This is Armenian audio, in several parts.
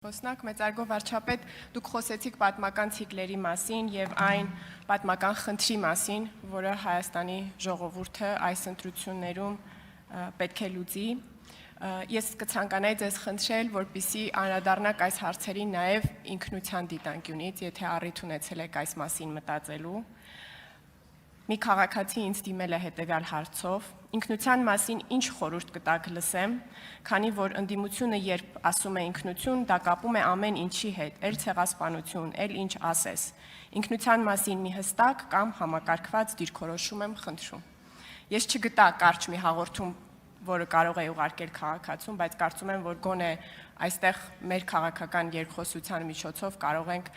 Խոսնակ մեծարգո վարչապետ, դուք խոսեցիք պատմական ցիկլերի մասին եւ այն պատմական խնդրի մասին, որը Հայաստանի ժողովուրդը այս ընտրություններում պետք է լուծի։ Ես կցանկանայի ձեզ խնդրել, որպեսզի անդրադառնաք այս հարցերին նաեւ ինքնության դիտանկյունից, եթե առիթ ունեցել եք այս մասին մտածելու։ Մի քաղաքացի ինձ դիմել է հետևյալ հարցով. ինքնության մասին ինչ խորհուրդ կտաք լսեմ, քանի որ ընդդիմությունը երբ ասում է ինքնություն, դա կապում է ամեն ինչի հետ, էլ ցեղասպանություն, էլ ինչ ասես։ Ինքնության մասին մի հստակ կամ համակարգված դիրքորոշում եմ խնդրում։ Ես չգտա կարճ մի հաղորդում, որը կարող է ուղարկել քաղաքացուն, բայց կարծում եմ, որ գոնե այստեղ մեր քաղաքական երկխոսության միջոցով կարող ենք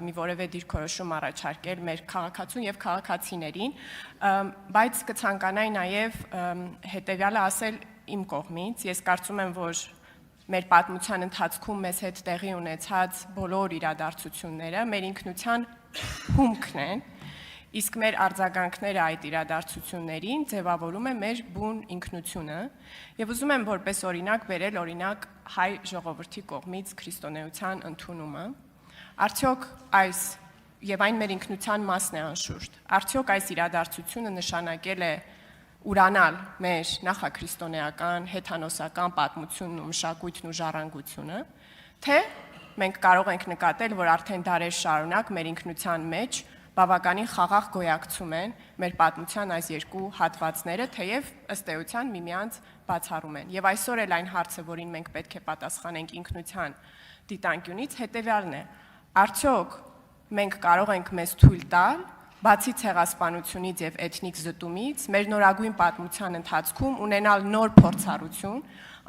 մի որևէ դիրքորոշում առաջարկել մեր քաղաքացուն եւ քաղաքացիներին, բայց կցանկանայի նաեւ հետեւյալը ասել իմ կողմից։ Ես կարծում եմ, որ մեր պատմության ընթացքում մեզ հետ տեղի ունեցած բոլոր իրադարձությունները մեր ինքնության հումքն են, իսկ մեր արձագանքները այդ իրադարձություններին ձևավորում է մեր բուն ինքնությունը եւ ուզում եմ որպես օրինակ բերել օրինակ հայ ժողովրդի կողմից քրիստոնեության ընդունումը արդյոք այս եւ այն մեր ինքնության մասն է անշուշտ արդյոք այս իրադարձությունը նշանակել է ուրանալ մեր նախաքրիստոնեական հեթանոսական պատմությունն ու մշակույթն ու ժառանգությունը թե մենք կարող ենք նկատել որ արդեն դարեր շարունակ մեր ինքնության մեջ բավականին խաղաղ գոյակցում են մեր պատմության այս երկու հատվածները, թեև ըստ էության միմյանց բացառում են։ Եվ այսօր էլ այն հարցը, որին մենք պետք է պատասխանենք ինքնության դիտանկյունից, հետևյալն է. արդյոք մենք կարող ենք մեզ թույլ տալ, բացի ցեղասպանությունից եւ էթնիկ զտումից, մեր նորագույն պատմության ընթացքում ունենալ նոր փորձառություն,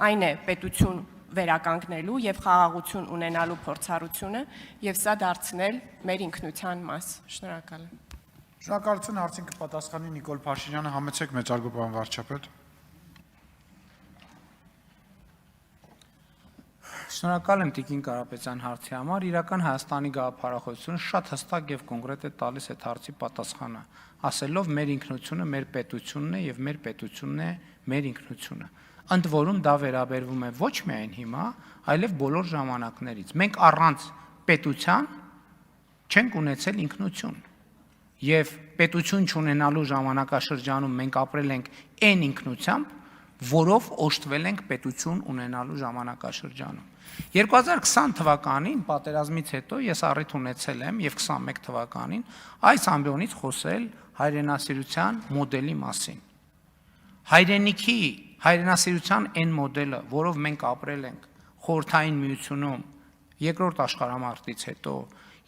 այն է պետություն վերականգնելու եւ խաղաղություն ունենալու փորձառությունը եւ սա դարձնել մեր ինքնության մաս։ Շնորհակալ եմ։ Շնորհակալություն, հարցին կպատասխանի Նիկոլ Փաշինյանը, համեցեք մեծարգո պարոն վարչապետ։ Շնորհակալ եմ Տիկին Կարապետյան հարցի համար, իրական Հայաստանի գաղափարախոսությունը շատ հստակ եւ կոնկրետ է տալիս այդ հարցի պատասխանը, ասելով մեր ինքնությունը մեր պետությունն է եւ մեր պետությունն է մեր ինքնությունը։ Ընդ որում դա վերաբերվում է ոչ միայն հիմա, այլև բոլոր ժամանակներից։ Մենք առանց պետության չենք ունեցել ինքնություն։ Եվ պետություն չունենալու ժամանակաշրջանում մենք ապրել ենք այն ինքնությամբ, որով օժտվել ենք պետություն ունենալու ժամանակաշրջանում։ 2020 թվականին պատերազմից հետո ես առիթ ունեցել եմ եւ 21 թվականին այս ամբիոնից խոսել հայրենասիրության մոդելի մասին։ Հայրենասիրության այն մոդելը, որով մենք ապրել ենք խորհրդային միությունում երկրորդ աշխարհամարտից հետո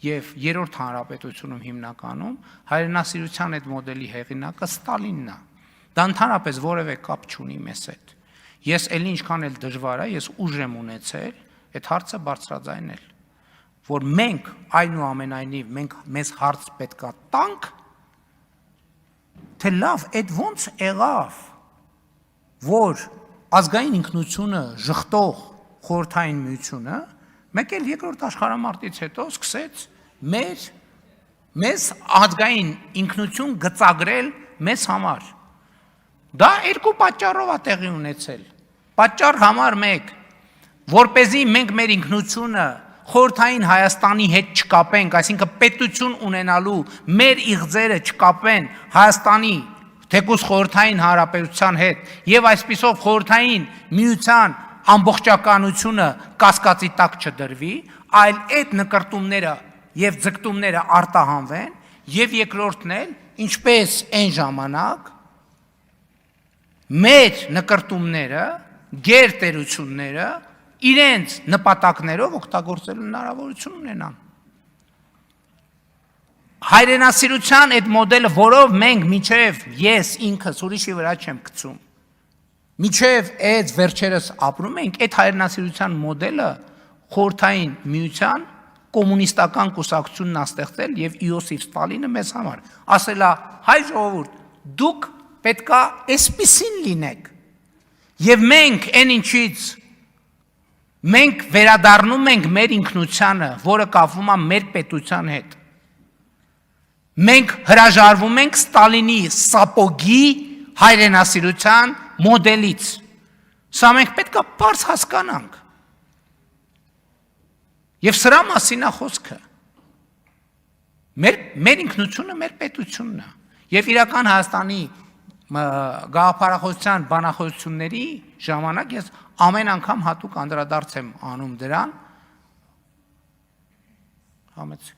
եւ երրորդ հանրապետությունում հիմնականում, հայրենասիրության այդ մոդելի հեղինակը Ստալինն է։ Դա ընդհանրապես որևէ կապ չունի մեզ հետ։ Ես ելի ինչքան էլ դժվար է, ես ուժ եմ ունեցել այդ հարցը բարձրաձայնել, որ մենք այնուամենայնիվ մենք մեզ հարց պետքա տանք, թե լավ, այդ ոնց եղավ, որ ազգային ինքնությունը ժխտող խորհրդային միությունը մեկ էլ երկրորդ աշխարհամարտից հետո սկսեց մեզ ազգային ինքնություն գծագրել մեզ համար։ Դա երկու պատճառով է տեղի ունեցել։ Պատճառ համար 1, որպեսզի մենք մեր ինքնությունը խորհրդային Հայաստանի հետ չկապենք, այսինքն պետություն ունենալու մեր իղձերը չկապեն Հայաստանի թեկուզ խորհրդային հանրապետության հետ եւ այսպիսով խորհրդային միության ամբողջականությունը կասկածի տակ չդրվի, այլ այդ նկարտումները եւ ձգտումները արտահանվեն եւ երկրորդն էլ, ինչպես այն ժամանակ մեր նկարտումները, գերտերությունները իրենց նպատակներով օգտագործելու հնարավորություն ունենան։ Հայրենասիրության այդ մոդելը, որով մենք միջև ես ինքս ուրիշի վրա չեմ գցում, միջև այդ վերջերս ապրում ենք, այդ հայրենասիրության մոդելը խորհրդային միության կոմունիստական կուսակցությունն է ստեղծել եւ Իոսիֆ Ստալինը մեզ համար ասել է հայ ժողովուրդ, դուք պետքա այսպիսին լինեք եւ մենք այն ինչից մենք վերադառնում ենք մեր ինքնությանը, որը կապվում է մեր պետության հետ։ Մենք հրաժարվում ենք Ստալինի սապոգի հայրենասիրության մոդելից։ Սա մենք պետք է բարձ հասկանանք։ Եվ սրա մասին է խոսքը։ Մեր ինքնությունը, մեր պետությունն է։ Եվ իրական Հայաստանի գաղափարախոսության բանախոսությունների ժամանակ ես ամեն անգամ հատուկ անդրադարձ եմ անում դրան։ Համեցեք։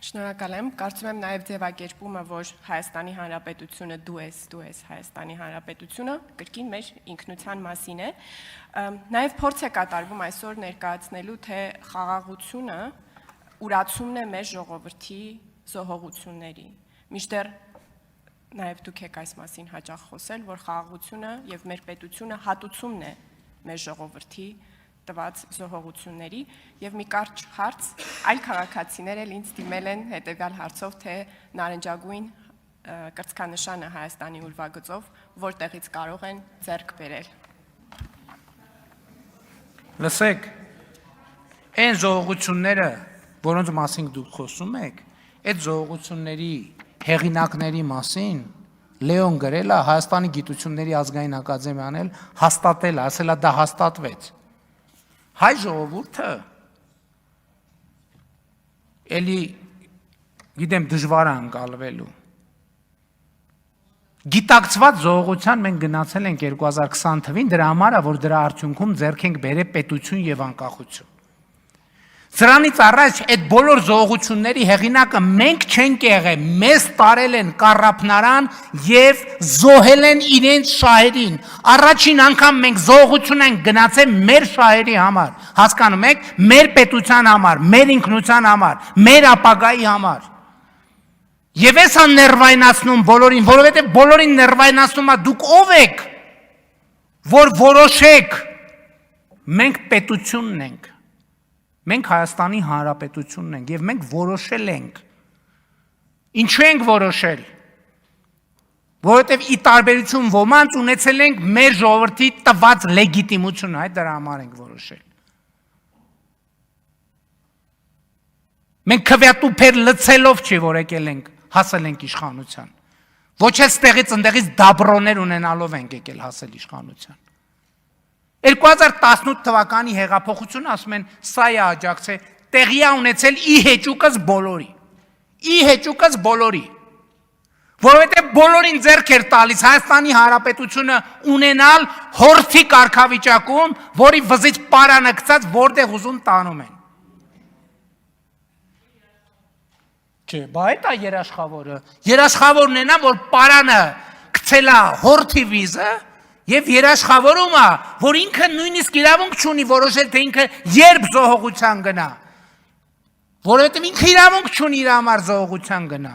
Շնորհակալ եմ։ Կարծում եմ նաև ձևակերպումը, որ Հայաստանի Հանրապետությունը դու ես Հայաստանի Հանրապետությունը, կրկին մեր ինքնության մասին է։ Նաև փորձ է կատարվում այսօր ներկայացնելու, թե խաղաղությունը ուրացումն է մեր ժողովրդի զոհողությունների։ Մինչդեռ նաև դուք եք այս մասին հաճախ խոսել, որ խաղաղությունը եւ մեր պետությունը հատուցումն է մեր ժողովրդի տված զոհողությունների եւ մի կարճ հարց այլ քաղաքացիներ էլ ինձ դիմել են հետեւյալ հարցով, թե նարնջագույն կրծքանշանը Հայաստանի ուրվագծով որտեղից կարող են ձեռք բերել։ Լսեք, այն զոհողությունները, որոնց մասին դուք խոսում եք, այդ զոհողությունների հեղինակների մասին Լեոն գրել է, Հայաստանի գիտությունների ազգային ակադեմիան էլ հաստատել, ասել է դա հաստատվեց։ Հայ ժողովուրդը էլի գիտեմ դժվար է անցալվելու։ Գիտակցված զոհողության մենք գնացել ենք 2020 թվին, դրա համար է, որ դրա արդյունքում ձեռք ենք բերել պետություն եւ անկախություն։ Սրանից առաջ այդ բոլոր զոհողությունների հեղինակը մենք չենք եղել, մեզ տարել են կառափնարան եւ զոհել են իրենց շահերին։ Առաջին անգամ մենք զոհողություն ենք գնացել մեր շահերի համար, հասկանում եք, մեր պետության համար, մեր ինքնության համար, մեր ապագայի համար։ Եվ էսա ներվայնացնում բոլորին, որովհետեւ բոլորին ներվայնացնում է դուք ով եք, որ որոշեք։ Մենք պետությունն ենք։ Մենք Հայաստանի Հանրապետությունն ենք եւ մենք որոշել ենք։ Ինչու ենք որոշել։ Որովհետեւ ի տարբերություն ոմանց ունեցել ենք մեր ժողովրդի տված լեգիտիմությունը, այդ դրա համար ենք որոշել։ Մենք քվեատուփեր լցելով չի որ եկել ենք, հասել ենք իշխանության։ Ոչ էլ ստեղից ընդեղից դաբրոներ ունենալով ենք եկել հասել իշխանության։ 2018 թվականի հեղափոխությունը ասում են սա է աջակցել, տեղի է ունեցել ի հեճուկս բոլորի։ Ի հեճուկս բոլորի։ Որովհետև բոլորին ձեռք էր տալիս Հայաստանի Հանրապետությունը ունենալ հորթի կարգավիճակում, որի վզից պարանը գցած որտեղ ուզում տանում են։ Չէ, բա այդ է երաշխավորը։ Երաշխավորն է նա, որ պարանը գցել է հորթի վիզը Եվ երաշխավորում է, որ ինքը նույնիսկ իրավունք չունի որոշել, թե ինքը երբ զոհողության գնա։ Որովհետև ինքը իրավունք չունի իր համար զոհողության գնա։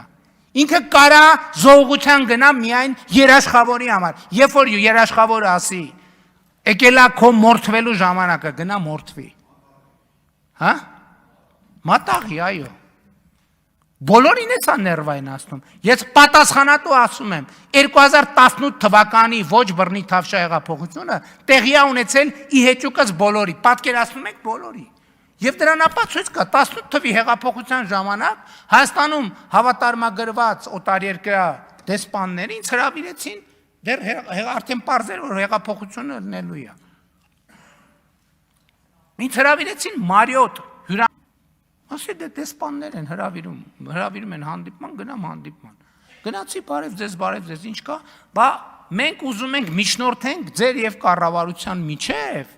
Ինքը կարա զոհողության գնա միայն երաշխավորի համար։ Երբ որ երաշխավորը ասի, եկել է քո մորթվելու ժամանակը, գնա մորթվի։ Հա? Մատաղի, այո։ Բոլորին էսա ներվայնացնում։ Ես պատասխանատու ասում եմ, 2018 թվականի ոչ բռնի թավշա հեղափոխությունը տեղի է ունեցել ի հեճուկս բոլորի, պատկերացնում եք բոլորի։ Եվ դրան ապացույց կա 18 թվի հեղափոխության ժամանակ Հայաստանում հավատարմագրված օտարերկրյա դեսպաններին հրավիրեցին, դեռ արդեն պարզեր որ հեղափոխությունը լինելու է։ Ինձ հրավիրեցին Մարիոտ Ասի դե դեսպաններ են հրավիրում են հանդիպման, գնամ հանդիպման։ Գնացի բարև ձեզ, ինչ կա, բա մենք ուզում ենք միջնորդենք ձեր եւ կառավարության միջև,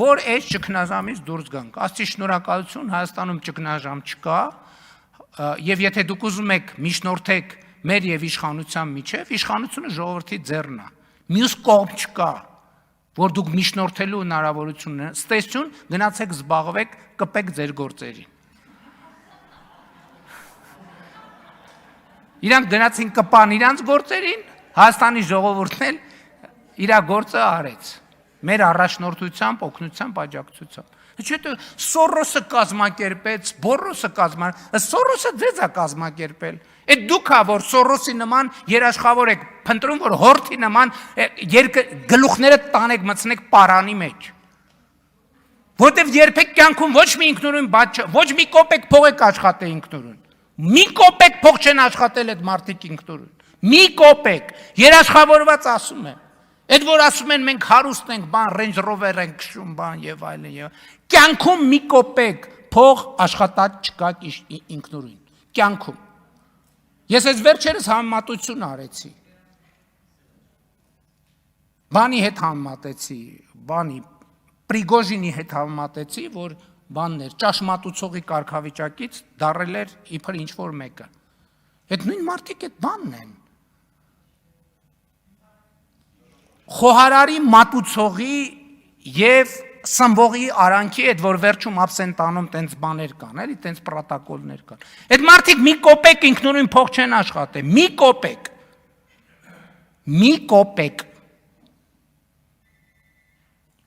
որ այս ճգնաժամից դուրս գանք։ Աստի շնորհակալություն, Հայաստանում ճգնաժամ չկա, եւ եթե դուք ուզում եք միջնորդեք մեր եւ իշխանության միջև, իշխանությունը ժողովրդի ձեռն է։ Մյուս կողմ չկա, որ դուք միջնորդելու հնարավորություն ունեն։ Ստեսություն, գնացեք զբաղվեք, կպեք ձեր գործերին։ Իրանք գնացին կպան իրանց գործերին, Հայաստանի ժողովուրդն էլ իր գործը արեց։ Մեր առաջնորդությամբ, օգնությամբ, աջակցությամբ։ Չէ՞ Սորոսը կազմակերպեց, Բորոսը Սորոսը ձեզ է կազմակերպել։ Այդ դուք ա որ Սորոսի նման երաշխավոր եք, փնտրում որ հորթի նման գլուխները տանեք մցնեք պարանի մեջ։ Որտեվ երբեք կյանքում ոչ մի ինքնուրույն բաց, ոչ մի կոպեկ փող եք աշխատել ինքնուրույն։ Մի կոպեկ փող չեն աշխատել այդ մարդիկ ինքնուրույն։ Մի կոպեկ, երաշխավորված ասում եմ։ Այդ որ ասում են մենք հարուստ ենք, բան Range Rover ենք քշում, բան եւ այլն եւ կյանքում մի կոպեկ փող աշխատած չկա ինքնուրույն կյանքում։ Ես այս վերջերս համեմատություն արեցի։ Բանի հետ համեմատեցի, Պրիգոժինի հետ համեմատեցի, որ բաններ ճաշմատուցողի կարգավիճակից դարել էր իբր ինչ որ մեկը։ Այդ նույն մարդիկ այդ բանն են։ Խոհարարի մատուցողի եւ սմբողի արանքի այդ որ վերջում absent-անում տենց բաներ կան, էլի տենց պրոտոկոլներ կան։ Այդ մարդիկ մի կոպեկ ինքնուրույն փող չեն աշխատել, մի կոպեկ։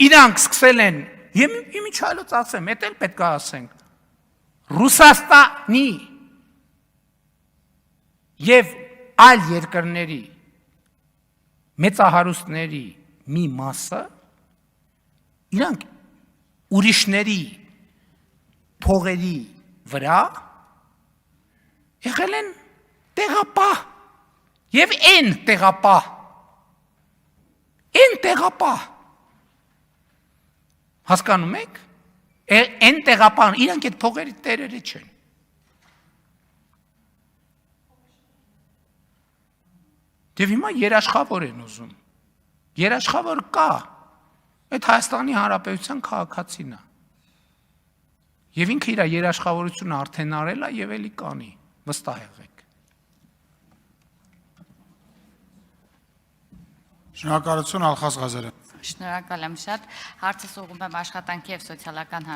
Իրանք սկսել են, իմիջ այլոց ասեմ, էդ էլ պետք է ասենք, Ռուսաստանի և այլ երկրների մեծահարուստների մի մասը, իրանք ուրիշների փողերի վրա եղել են տեղապահ և են տեղապահ, հասկանում եք, են տեղապահ, իրանք այդ փողերի տերերը չեն։ Եվ հիմա երաշխավոր են ուզում, երաշխավոր կա, այդ Հայաստանի Հանրապետության քաղաքացին է, և ինքը իր երաշխավորությունը արդեն արել է և էլի կանի, վստահ եղեք։ Շնորհակալություն Ալխաս Ղազարյան։ Շնորհակալ եմ շատ։ Հարցս ուղղում եմ աշխատանքի և սոցիալական